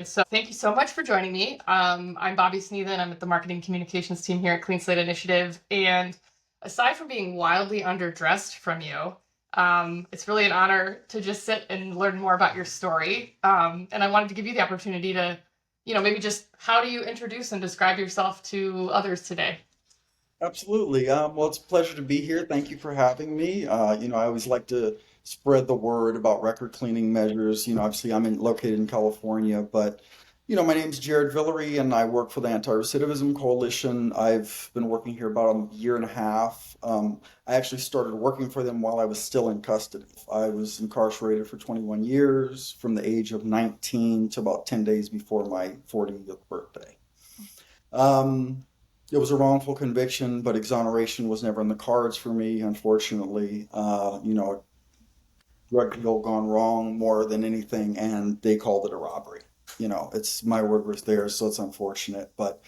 So thank you so much for joining me. I'm Bobby Sneathen. I'm at the marketing communications team here at Clean Slate Initiative. And aside from being wildly underdressed from you, it's really an honor to just sit and learn more about your story. And I wanted to give you the opportunity to, maybe just how do you introduce and describe yourself to others today? Absolutely. Well, it's a pleasure to be here. Thank you for having me. I always like to spread the word about record cleaning measures. Obviously located in California, but my name's Jared Villery and I work for the Anti-Recidivism Coalition. I've been working here about a year and a half. I actually started working for them while I was still in custody. I was incarcerated for 21 years from the age of 19 to about 10 days before my 40th birthday. Um, it was a wrongful conviction, but exoneration was never in the cards for me, unfortunately. Drug deal gone wrong more than anything, and they called it a robbery. It's my word was theirs, so it's unfortunate. But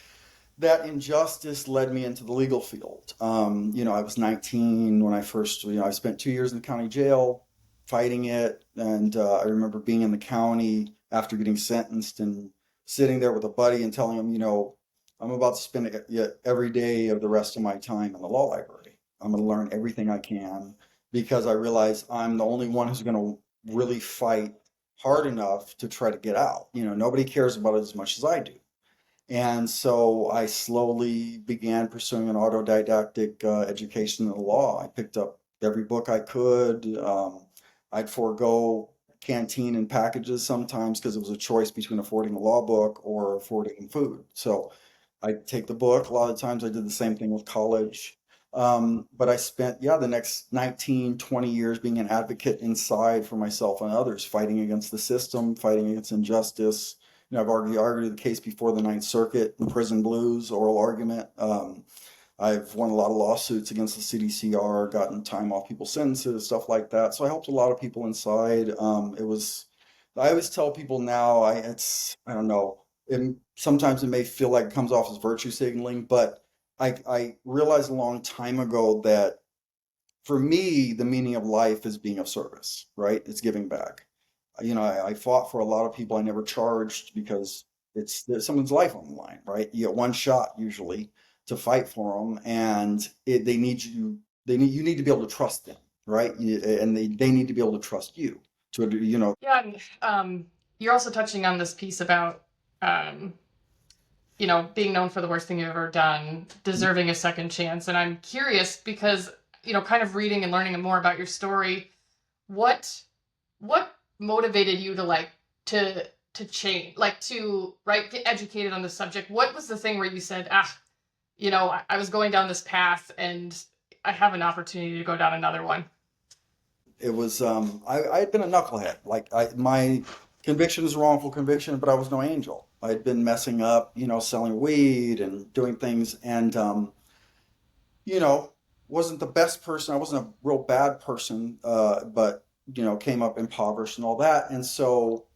that injustice led me into the legal field. I was 19 when I first, I spent 2 years in the county jail fighting it. And I remember being in the county after getting sentenced and sitting there with a buddy and telling him, I'm about to spend every day of the rest of my time in the law library. I'm going to learn everything I can because I realize I'm the only one who's going to really fight hard enough to try to get out. Nobody cares about it as much as I do. And so I slowly began pursuing an autodidactic education in the law. I picked up every book I could. I'd forego canteen and packages sometimes because it was a choice between affording a law book or affording food. So I'd take the book. A lot of times I did the same thing with college. But I spent, the next 19, 20 years being an advocate inside for myself and others, fighting against the system, fighting against injustice. I've argued the case before the Ninth Circuit in prison blues, oral argument. I've won a lot of lawsuits against the CDCR, gotten time off people's sentences, stuff like that. So I helped a lot of people inside. I always tell people now, I don't know, sometimes it may feel like it comes off as virtue signaling, but I realized a long time ago that for me, the meaning of life is being of service, right? It's giving back. I fought for a lot of people I never charged because there's someone's life on the line, right? You get one shot usually to fight for them, and they need you. You need to be able to trust them, right? And they need to be able to trust you. Yeah, and you're also touching on this piece about, um, being known for the worst thing you've ever done, deserving a second chance. And I'm curious because, kind of reading and learning more about your story, what what motivated you to to change, to right, get educated on the subject? What was the thing where you said, I was going down this path and I have an opportunity to go down another one? It was I had been a knucklehead. My conviction is a wrongful conviction, but I was no angel. I'd been messing up, selling weed and doing things, and you know, wasn't the best person. I wasn't a real bad person, but came up impoverished and all that. And so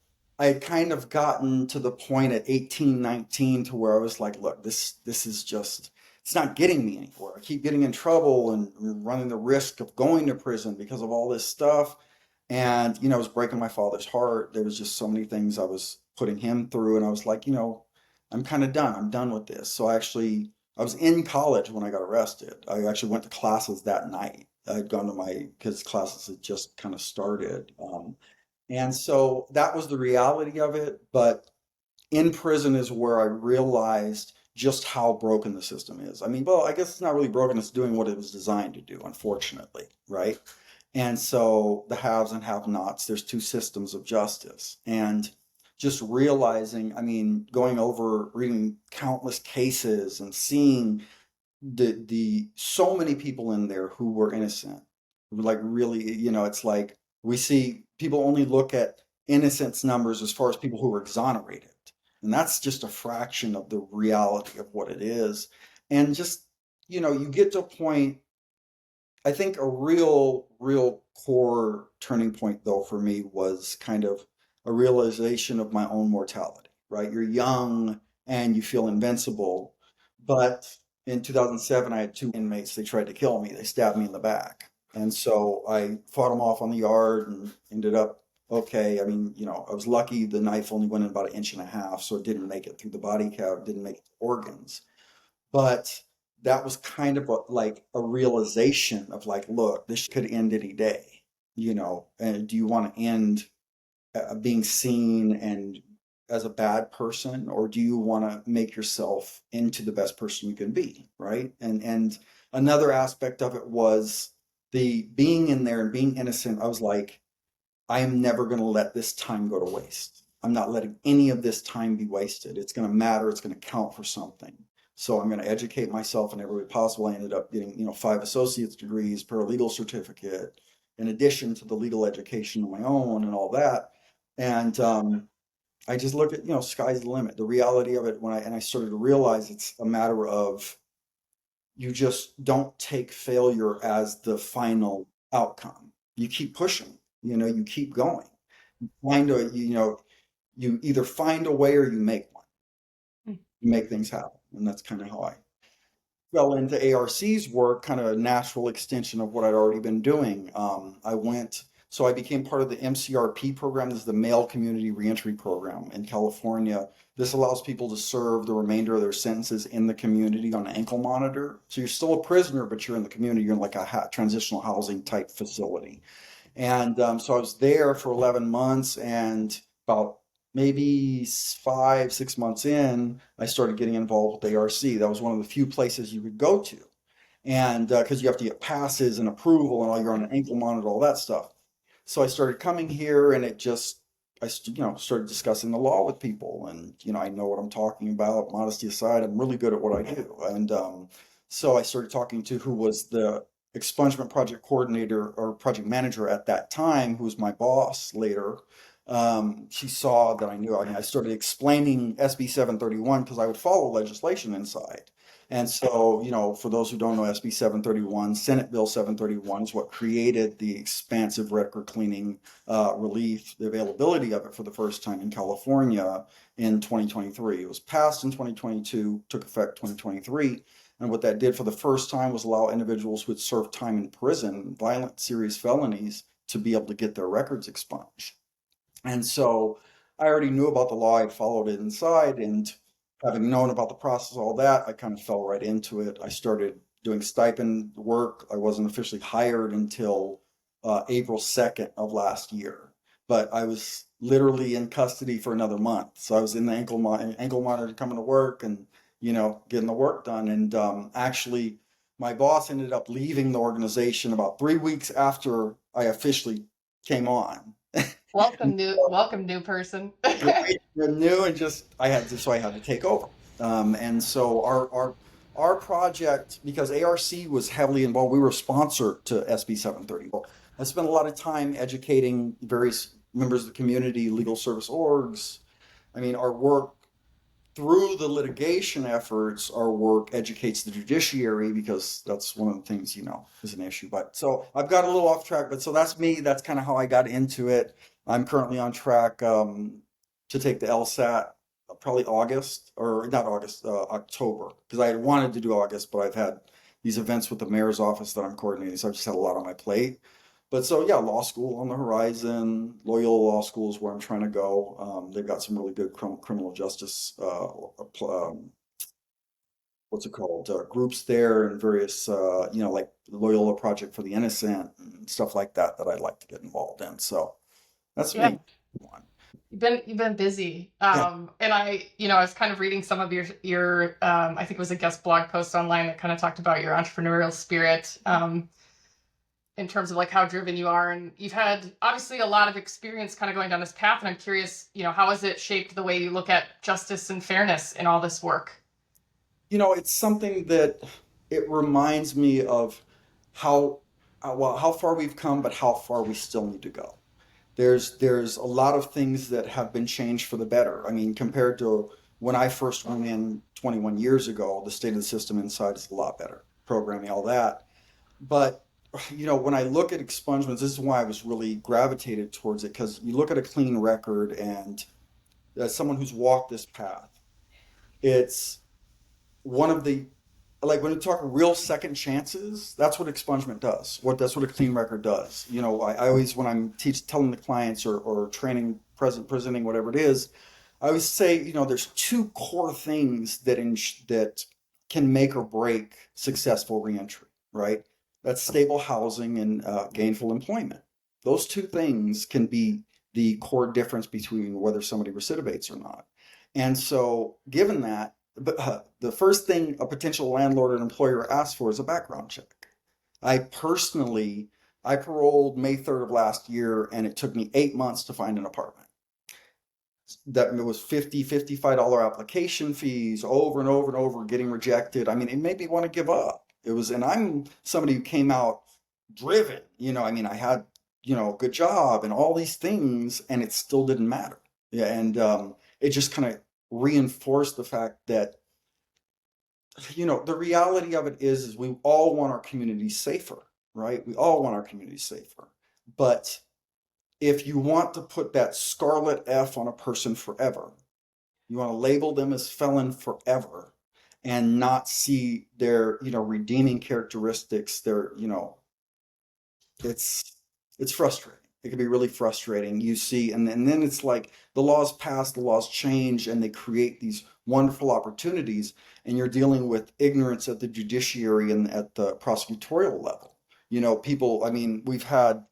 I had kind of gotten to the point at 18, 19 to where I was like, look, this is just it's not getting me anywhere. I keep getting in trouble and running the risk of going to prison because of all this stuff. And it was breaking my father's heart. There was just so many things I was putting him through, and I was like, I'm kind of done. I'm done with this. So I was in college when I got arrested. I actually went to classes that night. I'd gone to because classes had just kind of started. And so that was the reality of it. But in prison is where I realized just how broken the system is. I mean, well, I guess it's not really broken. It's doing what it was designed to do, unfortunately, right? And so the haves and have-nots, there's two systems of justice. And just realizing, I mean, going over, reading countless cases and seeing the so many people in there who were innocent, like really, it's like we see people only look at innocence numbers as far as people who were exonerated. And that's just a fraction of the reality of what it is. And just, you get to a point, I think a real core turning point though for me was kind of a realization of my own mortality, right? You're young and you feel invincible, but in 2007 I had two inmates, they tried to kill me. They stabbed me in the back. And so I fought them off on the yard and ended up Okay, I mean, I was lucky the knife only went in about 1.5 inches, so it didn't make it through the body cavity, didn't make it to organs. But that was kind of like a realization of like, look, this could end any day, and do you want to end being seen and as a bad person, or do you want to make yourself into the best person you can be, right? And another aspect of it was the being in there and being innocent. I was like, I am never going to let this time go to waste. I'm not letting any of this time be wasted. It's going to matter. It's going to count for something. So I'm going to educate myself in every way possible. I ended up getting, 5 associate's degrees, paralegal certificate, in addition to the legal education of my own and all that. And I just looked at, sky's the limit. The reality of it I started to realize it's a matter of you just don't take failure as the final outcome. You keep pushing, you keep going. You either find a way or you make one. You make things happen. And that's kind of how I fell into ARC's work, kind of a natural extension of what I'd already been doing. So I became part of the MCRP program. This is the Male Community Reentry Program in California. This allows people to serve the remainder of their sentences in the community on an ankle monitor. So you're still a prisoner, but you're in the community. You're in like a transitional housing type facility. And so I was there for 11 months, and about maybe 5, 6 months in, I started getting involved with ARC. That was one of the few places you could go to. And because you have to get passes and approval and all, you're on an ankle monitor, all that stuff. So I started coming here, and started discussing the law with people, and I know what I'm talking about. Modesty aside, I'm really good at what I do, and so I started talking to who was the Expungement Project coordinator or project manager at that time, who was my boss later. She saw that I knew. I mean, I started explaining SB 731 because I would follow legislation inside. And so, for those who don't know, SB 731, Senate Bill 731 is what created the expansive record cleaning relief, the availability of it for the first time in California in 2023. It was passed in 2022, took effect 2023. And what that did for the first time was allow individuals who had served time in prison, violent, serious felonies, to be able to get their records expunged. And so I already knew about the law. I'd followed it inside, and having known about the process, all that, I kind of fell right into it. I started doing stipend work. I wasn't officially hired until April 2nd of last year, but I was literally in custody for another month. So I was in the ankle monitor coming to work and, getting the work done. And actually, my boss ended up leaving the organization about 3 weeks after I officially came on. Welcome, new person. Right, you're new, and I had to take over. And so our project, because ARC was heavily involved, we were a sponsor to SB 730. I spent a lot of time educating various members of the community, legal service orgs. I mean, our work through the litigation efforts, our work educates the judiciary, because that's one of the things, is an issue. But so I've got a little off track, but so that's me. That's kind of how I got into it. I'm currently on track to take the LSAT probably August, or not August, October, because I had wanted to do August, but I've had these events with the mayor's office that I'm coordinating, so I've just had a lot on my plate. But so yeah, law school on the horizon. Loyola Law School is where I'm trying to go. They've got some really good criminal justice, what's it called, groups there, and various, like the Loyola Project for the Innocent and stuff like that I'd like to get involved in. So that's Yeah, me. you've been busy. Yeah. And I was kind of reading some of your I think it was a guest blog post online that kind of talked about your entrepreneurial spirit. In terms of like how driven you are, and you've had obviously a lot of experience kind of going down this path, and I'm curious, how has it shaped the way you look at justice and fairness in all this work? It's something that it reminds me of how how far we've come, but how far we still need to go. There's a lot of things that have been changed for the better. I mean, compared to when I first went in 21 years ago, the state of the system inside is a lot better. Programming, all that. But when I look at expungements, this is why I was really gravitated towards it, because you look at a clean record, and as someone who's walked this path, it's one of the like when we talk real second chances, that's what expungement does. That's what a clean record does. I always, when I'm telling the clients or training, presenting, whatever it is, I always say, there's two core things that can make or break successful reentry, right? That's stable housing and gainful employment. Those two things can be the core difference between whether somebody recidivates or not. And so, given that, but the first thing a potential landlord or employer asks for is a background check. I personally, I paroled May 3rd of last year, and it took me 8 months to find an apartment. That it was $55 application fees over and over and over, getting rejected. I mean, it made me want to give up. And I'm somebody who came out driven. I had, a good job and all these things, and it still didn't matter. Yeah, and it just kind of reinforced the fact that, the reality of it is we all want our communities safer, right? We all want our communities safer. But if you want to put that scarlet F on a person forever, you want to label them as felon forever and not see their, redeeming characteristics, it's it's frustrating. It can be really frustrating. You see, and then it's like the laws pass, the laws change, and they create these wonderful opportunities, and you're dealing with ignorance at the judiciary and at the prosecutorial level. People, I mean, we've had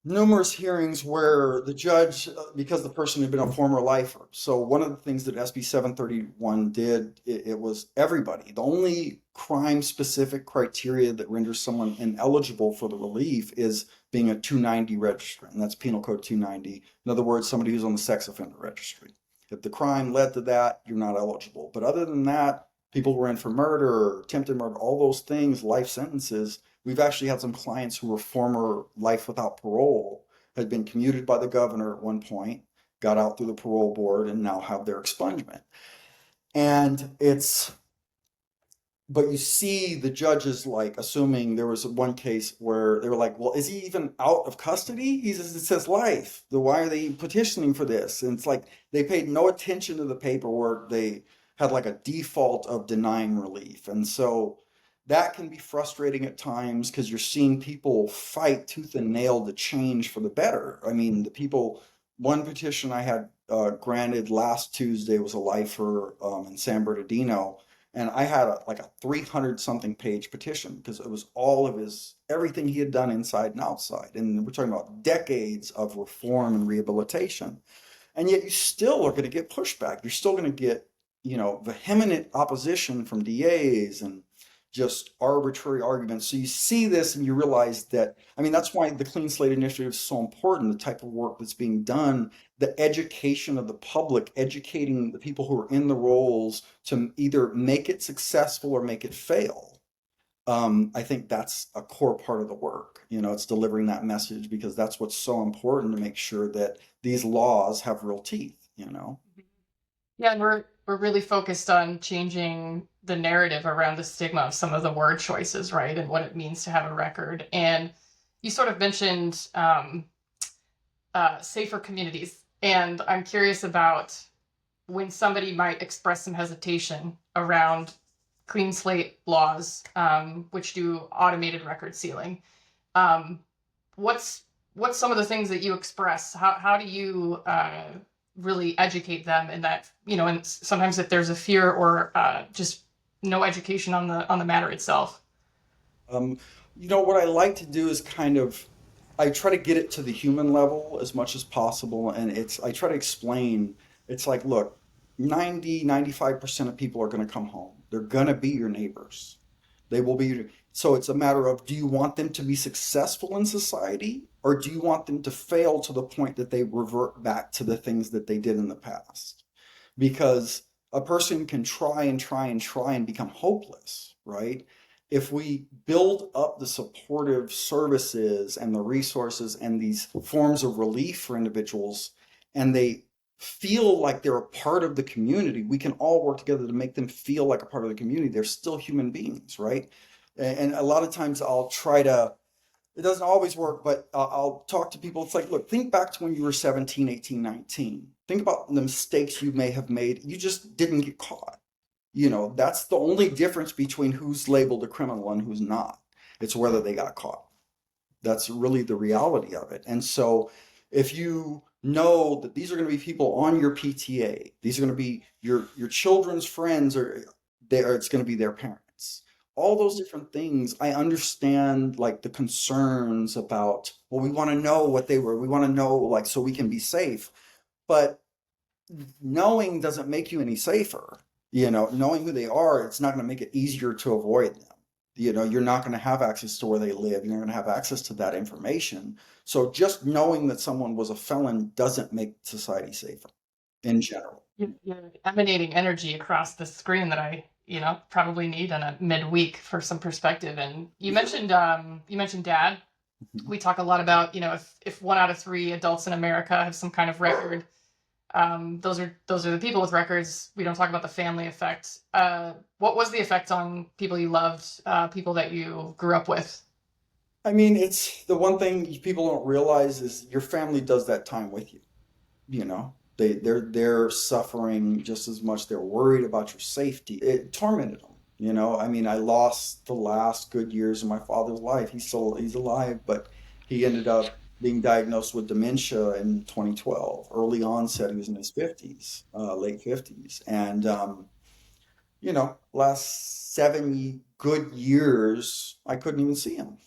numerous hearings where the judge, because the person had been a former lifer. So one of the things that SB 731 did, it was everybody. The only crime-specific criteria that renders someone ineligible for the relief is being a 290 registrant, and that's Penal Code 290. In other words, somebody who's on the sex offender registry. If the crime led to that, you're not eligible. But other than that, people who are in for murder, attempted murder, all those things, life sentences. We've actually had some clients who were former life without parole, had been commuted by the governor at one point, got out through the parole board, and now have their expungement. And but you see the judges like assuming. There was one case where they were like, well, is he even out of custody? It says life. Why are they petitioning for this? And it's like they paid no attention to the paperwork. They had like a default of denying relief. And so that can be frustrating at times because you're seeing people fight tooth and nail to change for the better. I mean, one petition I had granted last Tuesday was a lifer in San Bernardino, and I had like a 300 something page petition because it was all of everything he had done inside and outside. And we're talking about decades of reform and rehabilitation. And yet you still are going to get pushback. You're still going to get, vehement opposition from DAs and just arbitrary arguments. So you see this and you realize that, I mean, that's why the Clean Slate Initiative is so important, the type of work that's being done, the education of the public, educating the people who are in the roles to either make it successful or make it fail. I think that's a core part of the work. It's delivering that message because that's what's so important to make sure that these laws have real teeth. Yeah, and we're really focused on changing the narrative around the stigma of some of the word choices, right, and what it means to have a record. And you sort of mentioned safer communities, and I'm curious about when somebody might express some hesitation around clean slate laws, which do automated record sealing. Um, what's some of the things that you express? How do you really educate them in that, and sometimes if there's a fear or just no education on the matter itself? Um, what I like to do is I try to get it to the human level as much as possible. And I try to explain, it's like, look, 95% of people are going to come home. They're going to be your neighbors. They will be. So it's a matter of, do you want them to be successful in society, or do you want them to fail to the point that they revert back to the things that they did in the past? Because a person can try and try and try and become hopeless, right? If we build up the supportive services and the resources and these forms of relief for individuals, and they feel like they're a part of the community, we can all work together to make them feel like a part of the community. They're still human beings, right? And a lot of times I'll try to, it doesn't always work, but I'll talk to people. It's like, look, think back to when you were 17, 18, 19. Think about the mistakes you may have made. You just didn't get caught. That's the only difference between who's labeled a criminal and who's not. It's whether they got caught. That's really the reality of it. And so if you know that these are going to be people on your PTA, these are going to be your children's friends, or it's going to be their parents. All those different things, I understand like the concerns about, well, we want to know what they were. We want to know like so we can be safe. But knowing doesn't make you any safer. Knowing who they are, it's not going to make it easier to avoid them. You're not going to have access to where they live. You're not going to have access to that information. So just knowing that someone was a felon doesn't make society safer in general. You're emanating energy across the screen that I, probably need in a midweek for some perspective. And you mentioned dad. Mhm. We talk a lot about, if 1 out of 3 adults in America have some kind of record, those are the people with records. We don't talk about the family effect. What was the effect on people you loved, people that you grew up with? I mean, it's the one thing people don't realize is your family does that time with you. They're suffering just as much. They're worried about your safety. It tormented them. I mean, I lost the last good years of my father's life. He's alive, but he ended up being diagnosed with dementia in 2012. Early onset. He was in his 50s, late 50s, and last 7 good years, I couldn't even see him.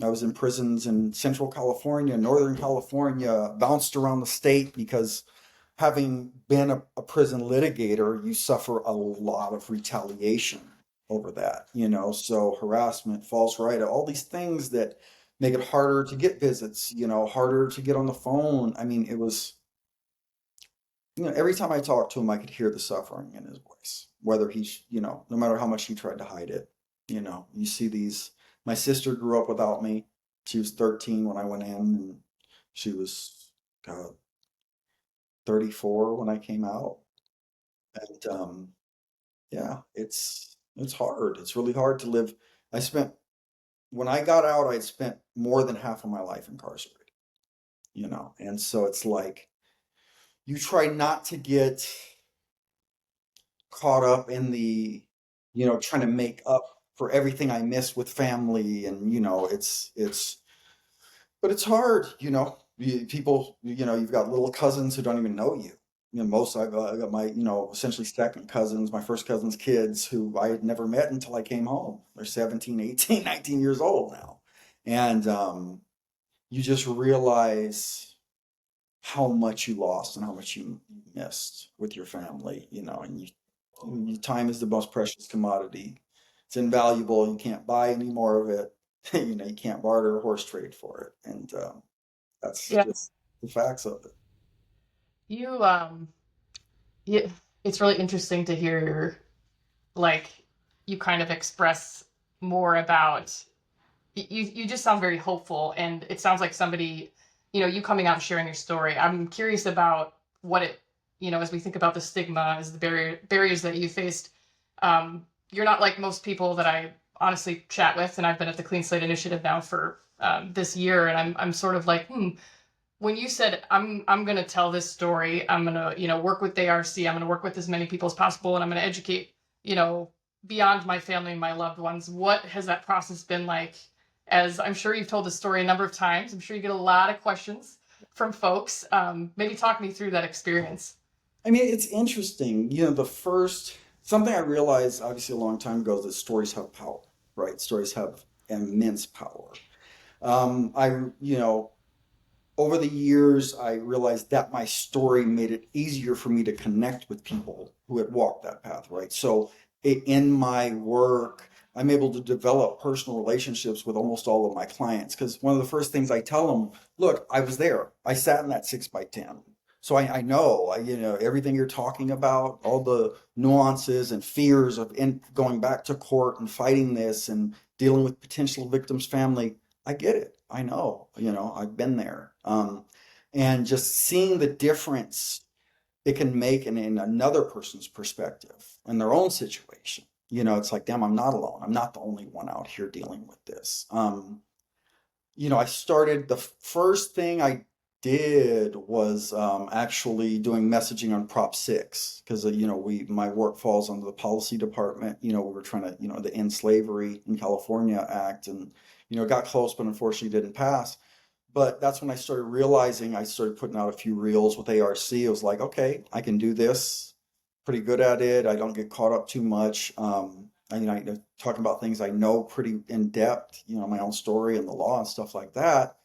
I was in prisons in Central California, Northern California, bounced around the state because having been a prison litigator, you suffer a lot of retaliation over that, so harassment, false right, all these things that make it harder to get visits, harder to get on the phone. I mean, it was, every time I talked to him, I could hear the suffering in his voice, whether he's, no matter how much he tried to hide it. You see these, my sister grew up without me. She was 13 when I went in, and she was, God, 34 when I came out. And yeah, it's hard. It's really hard to live. I spent when I got out, I spent more than half of my life incarcerated, and so it's like you try not to get caught up in the, trying to make up for everything I missed with family, and but it's hard, people, you've got little cousins who don't even know you. I got my, essentially second cousins, my first cousin's kids who I had never met until I came home. They're 17, 18, 19 years old now. And you just realize how much you lost and how much you missed with your family, and time is the most precious commodity. It's invaluable. You can't buy any more of it. You can't barter or horse trade for it. And that's Yeah. just the facts of it. You, yeah, it's really interesting to hear, like, you kind of express more about, you just sound very hopeful, and it sounds like somebody, you coming out and sharing your story. I'm curious about what it, as we think about the stigma, as the barriers that you faced. You're not like most people that I honestly chat with, and I've been at the Clean Slate Initiative now for this year, and I'm sort of like, when you said I'm going to tell this story, I'm going to, work with the ARC, I'm going to work with as many people as possible, and I'm going to educate, you know, beyond my family and my loved ones. What has that process been like? As I'm sure you've told the story a number of times, I'm sure you get a lot of questions from folks. Maybe talk me through that experience. I mean, it's interesting. The first something I realized obviously a long time ago is that stories have power, right? Stories have immense power. I, over the years, I realized that my story made it easier for me to connect with people who had walked that path, right? So in my work, I'm able to develop personal relationships with almost all of my clients because one of the first things I tell them, look, I was there. I sat in that 6x10. So I know, everything you're talking about, all the nuances and fears of going back to court and fighting this and dealing with potential victims' family. I get it. I know, I've been there. And just seeing the difference it can make in another person's perspective in their own situation. It's like, damn, I'm not alone. I'm not the only one out here dealing with this. I started the first thing I did was actually doing messaging on Prop 6 because my work falls under the policy department. We were trying to the End Slavery in California Act, and got close, but unfortunately didn't pass. But that's when I started realizing I started putting out a few reels with ARC. It was like, okay, I can do this. Pretty good at it. I don't get caught up too much. I talking about things I know pretty in depth, my own story and the law and stuff like that.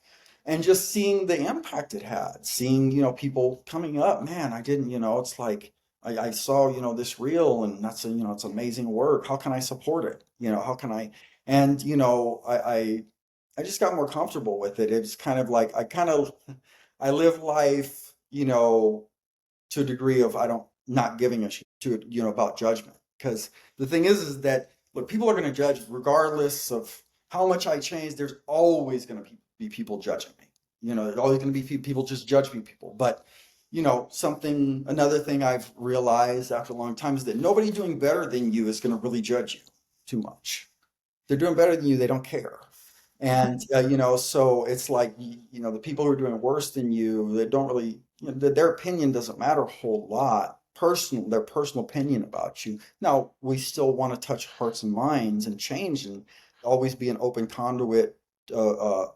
And just seeing the impact it had, seeing, people coming up, man, I didn't, it's like I saw, this reel and that's, it's amazing work. How can I support it? How can I? And, I just got more comfortable with it. It's kind of like I live life, to a degree of I don't not giving a shit to about judgment. Because the thing is that look, people are going to judge regardless of how much I change. There's always going to be people judging me. There's always going to be people just judge me. People, but another thing I've realized after a long time is that nobody doing better than you is going to really judge you too much. They're doing better than you. They don't care. And so it's like the people who are doing worse than you, they don't really, their opinion doesn't matter a whole lot. Their personal opinion about you. Now we still want to touch hearts and minds and change and always be an open conduit to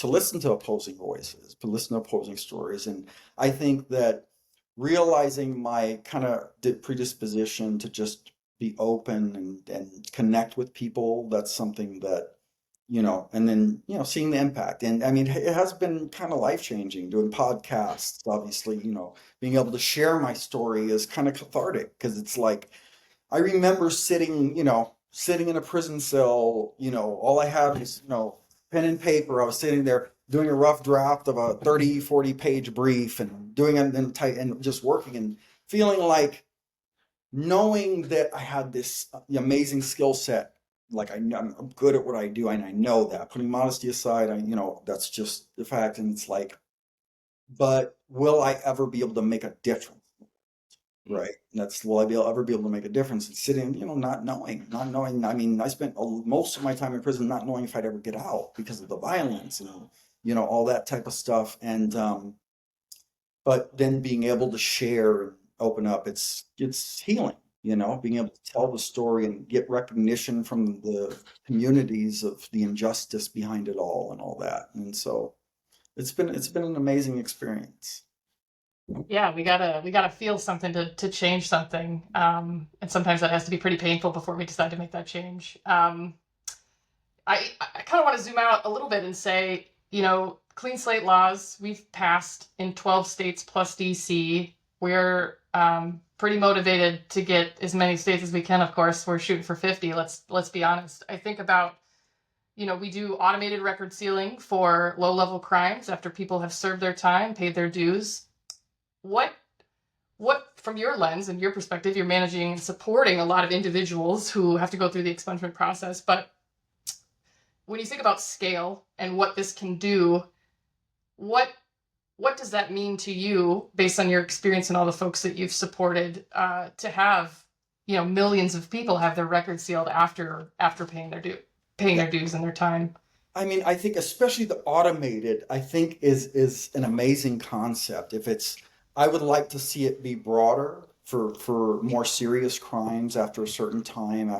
listen to opposing voices, to listen to opposing stories. And I think that realizing my kind of predisposition to just be open and connect with people, that's something that and then, seeing the impact. And I mean, it has been kind of life-changing doing podcasts, obviously, being able to share my story is kind of cathartic because it's like, I remember sitting in a prison cell, all I had was, pen and paper. I was sitting there doing a rough draft of a 30, 40 page brief and doing it and just working and feeling like knowing that I had this amazing skill set, like I'm good at what I do, and I know that. Putting modesty aside, that's just the fact. And it's like, but will I ever be able to make a difference? Right. Will I ever be able to make a difference? And sitting, not knowing. I mean, I spent most of my time in prison not knowing if I'd ever get out because of the violence and all that type of stuff. And but then being able to share and open up, it's healing, being able to tell the story and get recognition from the communities of the injustice behind it all and all that. And so it's been an amazing experience. Yeah, we gotta feel something to change something, and sometimes that has to be pretty painful before we decide to make that change. I kind of want to zoom out a little bit and say, clean slate laws we've passed in 12 states plus DC. We're pretty motivated to get as many states as we can. Of course, we're shooting for 50. Let's be honest. I think about, we do automated record sealing for low-level crimes after people have served their time, paid their dues. What from your lens and your perspective, you're managing and supporting a lot of individuals who have to go through the expungement process, but when you think about scale and what this can do, what does that mean to you based on your experience and all the folks that you've supported, to have millions of people have their records sealed after paying their dues and their time? I mean, I think especially the automated, I think is an amazing concept. I would like to see it be broader for more serious crimes after a certain time.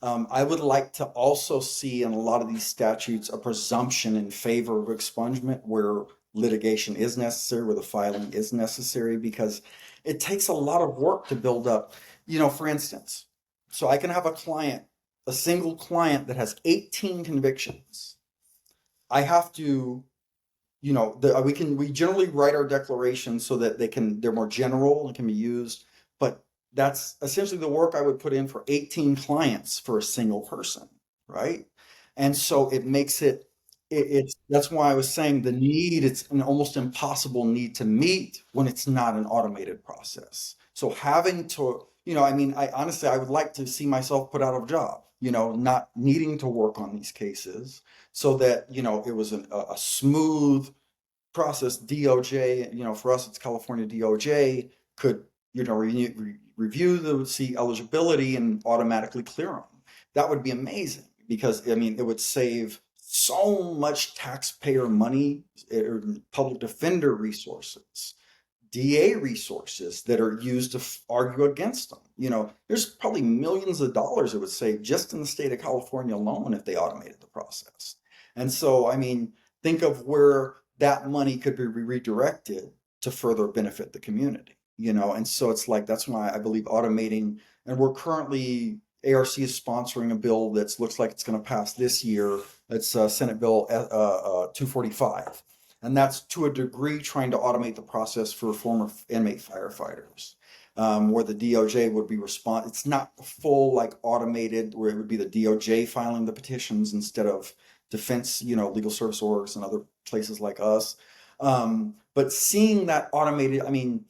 I would like to also see in a lot of these statutes a presumption in favor of expungement where litigation is necessary, where the filing is necessary, because it takes a lot of work to build up. For instance, so I can have a single client that has 18 convictions. I have to, we generally write our declarations so that they're more general and can be used, but that's essentially the work I would put in for 18 clients for a single person, right? And so it makes that's why I was saying it's an almost impossible need to meet when it's not an automated process. So having to, I honestly, I would like to see myself put out of a job, not needing to work on these cases so that, it was a smooth process. DOJ, for us, it's California DOJ could, review see eligibility and automatically clear them. That would be amazing because, it would save so much taxpayer money, public defender resources, DA resources that are used to argue against them. There's probably millions of dollars it would save just in the state of California alone if they automated the process. And so, I mean, think of where that money could be redirected to further benefit the community. And so it's like, that's why I believe automating, and we're currently, ARC is sponsoring a bill that looks like it's going to pass this year. It's Senate Bill 245. And that's to a degree trying to automate the process for former inmate firefighters, where the DOJ would be It's not full like automated, where it would be the DOJ filing the petitions instead of defense, legal service orgs and other places like us. But seeing that automated, I mean,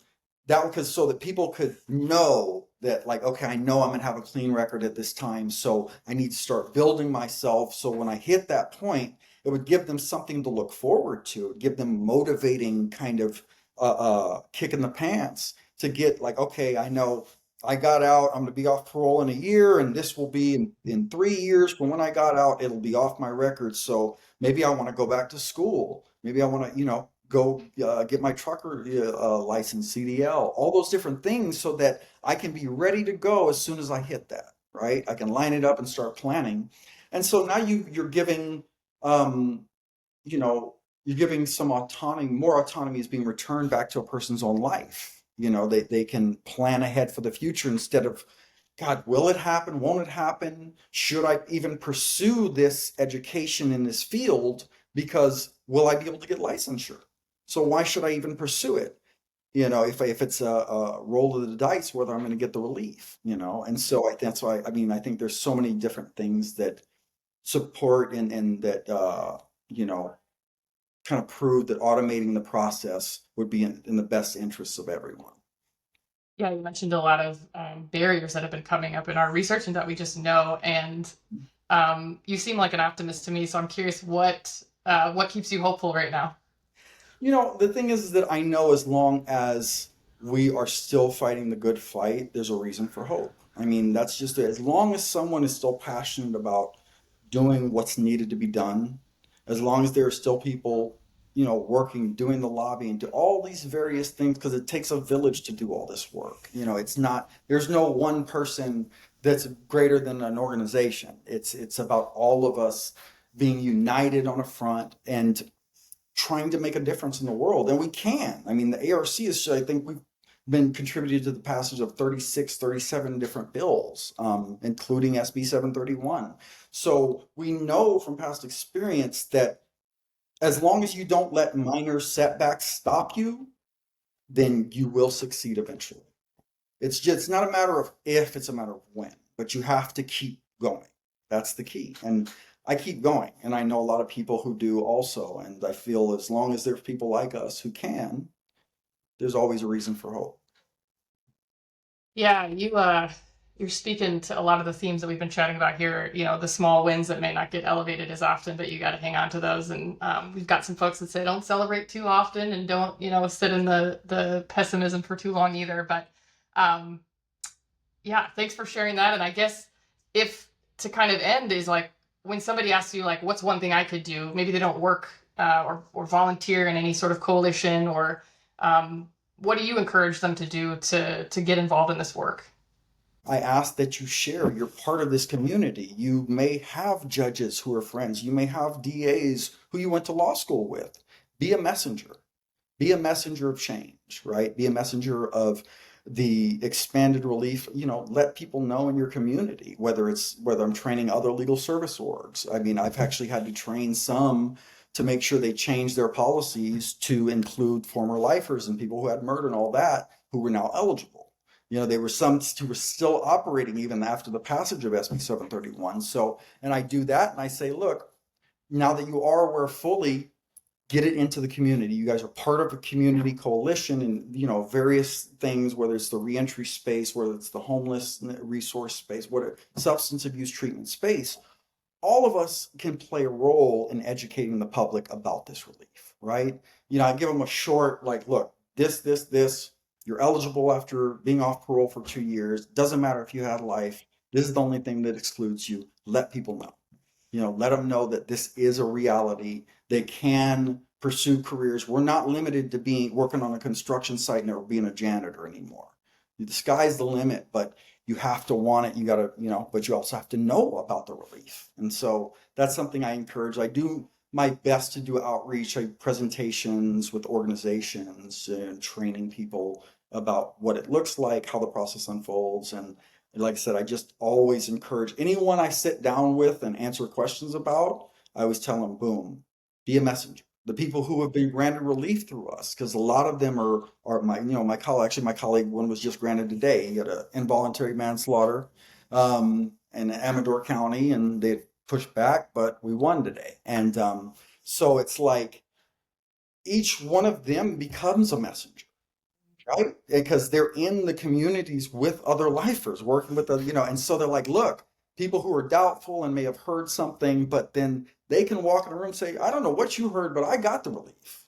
that because so that people could know that, like, okay, I know I'm gonna have a clean record at this time, so I need to start building myself. So when I hit that point, it would give them something to look forward to. It would give them motivating kind of kick in the pants to get like, okay, I know I got out, I'm gonna be off parole in a year, and this will be in 3 years. But when I got out, it'll be off my record. So maybe I want to go back to school. Maybe I want to, go get my trucker license, CDL, all those different things so that I can be ready to go as soon as I hit that, right? I can line it up and start planning. And so now you're giving, um, you know, you're giving some autonomy, more autonomy is being returned back to a person's own life. They can plan ahead for the future instead of, God, will it happen? Won't it happen? Should I even pursue this education in this field? Because will I be able to get licensure? So why should I even pursue it? If it's a roll of the dice, whether I'm going to get the relief. And so that's why, I mean, I think there's so many different things that support and that, kind of prove that automating the process would be in the best interests of everyone. Yeah, you mentioned a lot of barriers that have been coming up in our research and that we just know. And you seem like an optimist to me, so I'm curious what keeps you hopeful right now. The thing is that I know as long as we are still fighting the good fight, there's a reason for hope. I mean, that's just it. As long as someone is still passionate about doing what's needed to be done, as long as there are still people, working, doing the lobbying, do all these various things, because it takes a village to do all this work. It's not, there's no one person that's greater than an organization. It's about all of us being united on a front and trying to make a difference in the world. And we can. I mean, the ARC is, I think we've been contributed to the passage of 36, 37 different bills, including SB 731. So we know from past experience that as long as you don't let minor setbacks stop you, then you will succeed eventually. It's just it's not a matter of if, it's a matter of when. But you have to keep going. That's the key. And I keep going, and I know a lot of people who do also. And I feel as long as there's people like us who can, there's always a reason for hope. Yeah, you're speaking to a lot of the themes that we've been chatting about here. The small wins that may not get elevated as often, but you got to hang on to those. And we've got some folks that say don't celebrate too often and don't sit in the pessimism for too long either. But um, yeah, thanks for sharing that. And I guess if to kind of end is like when somebody asks you like, what's one thing I could do? Maybe they don't work or volunteer in any sort of coalition or what do you encourage them to do to get involved in this work? I ask that you share. You're part of this community. You may have judges who are friends. You may have DAs who you went to law school with. Be a messenger. Be a messenger of change, right? Be a messenger of the expanded relief. Let people know in your community, whether I'm training other legal service orgs. I mean, I've actually had to train some to make sure they change their policies to include former lifers and people who had murder and all that who were now eligible. There were some who were still operating even after the passage of SB 731. So, and I do that and I say, look, now that you are aware fully, get it into the community. You guys are part of a community coalition and, various things, whether it's the reentry space, whether it's the homeless resource space, whatever, substance abuse treatment space. All of us can play a role in educating the public about this relief, right? I give them a short, like, look, this, you're eligible after being off parole for 2 years. Doesn't matter if you had life. This is the only thing that excludes you. Let people know. let them know that this is a reality. They can pursue careers. We're not limited to being working on a construction site or being a janitor anymore. The sky's the limit, but you have to want it. You got to, but you also have to know about the relief. And so that's something I encourage. I do my best to do outreach, like presentations with organizations and training people about what it looks like, how the process unfolds. And like I said, I just always encourage anyone I sit down with and answer questions about, I always tell them, boom, be a messenger. The people who have been granted relief through us, because a lot of them are my colleague. Actually, my colleague one was just granted today. He had an involuntary manslaughter in Amador County, and they pushed back, but we won today. And so it's like each one of them becomes a messenger, right? Because they're in the communities with other lifers, working with and so they're like, look, people who are doubtful and may have heard something, but then they can walk in a room and say, I don't know what you heard, but I got the relief.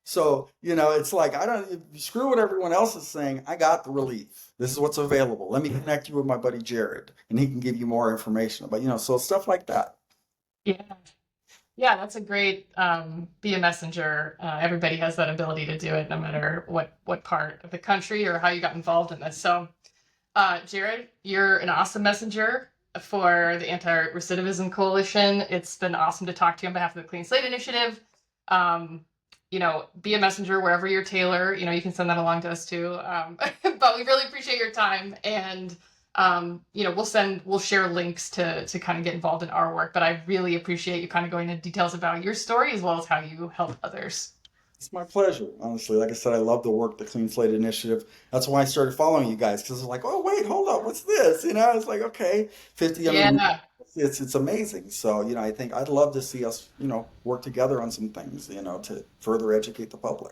So, it's like, I don't screw what everyone else is saying. I got the relief. This is what's available. Let me connect you with my buddy Jared, and he can give you more information about, so stuff like that. Yeah. Yeah, that's a great be a messenger. Everybody has that ability to do it, no matter what part of the country or how you got involved in this. So, Jared, you're an awesome messenger for the Anti-Recidivism Coalition. It's been awesome to talk to you on behalf of the Clean Slate Initiative. Be a messenger wherever you're Taylor. You can send that along to us too. But we really appreciate your time, and we'll share links to kind of get involved in our work. But I really appreciate you kind of going into details about your story as well as how you help others. It's my pleasure, honestly. Like I said, I love the work, the Clean Slate Initiative. That's why I started following you guys, because it's like, oh wait, hold up, what's this? It's like, okay, 50. I mean, Yeah. it's amazing. So I think I'd love to see us work together on some things to further educate the public.